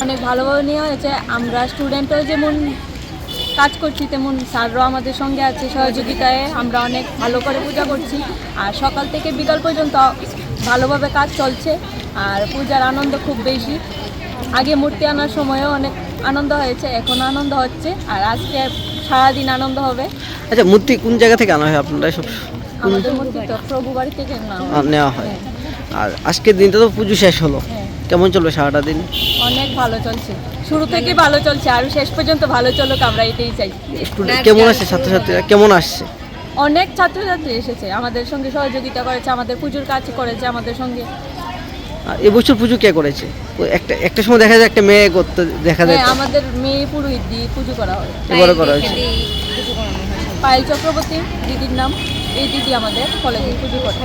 অনেক ভালোভাবে নেওয়া হয়েছে। আমরা স্টুডেন্টও যেমন কাজ করছি তেমন স্যাররাও আমাদের সঙ্গে আছে সহযোগিতায়। আমরা অনেক ভালো করে পূজা করছি আর সকাল থেকে বিকাল পর্যন্ত ভালোভাবে কাজ চলছে। আর পূজার আনন্দ খুব বেশি। আগে মূর্তি আনার সময়ও অনেক আনন্দ হয়েছে, এখনও আনন্দ হচ্ছে আর আজকে সারাদিন আনন্দ হবে। আচ্ছা, মূর্তি কোন জায়গা থেকে আনা হয় আপনারা সব? আমাদের মূর্তি তো প্রভু বাড়ি থেকে নেওয়া হয়। আর আজকের দিনটা তো পুজো শেষ হলো, কেমন চলবে সারাটা দিন? অনেক ভালো চলছে, শুরু থেকে ভালো চলছে আর শেষ পর্যন্ত ভালো চলুক, আমরা এটাই চাই। স্টুডেন্ট কেমন আসছে, ছাত্রছাত্রীরা কেমন আসছে? অনেক ছাত্রছাত্রী এসেছে, আমাদের সঙ্গে সহযোগিতা করেছে, আমাদের পুজোর কাজ করেছে আমাদের সঙ্গে। আর এবছর পুজো কে করেছে? একটা সময় দেখা যায় একটা মেয়ে করতে দেখা যায়। আমাদের মেয়ে পুরোহিত দিয়ে পুজো করা হয়, এবারও করা হয়েছে। পায়েল চক্রবর্তী দিদির নাম, এই দিদি আমাদের কলেজে পুজো করে।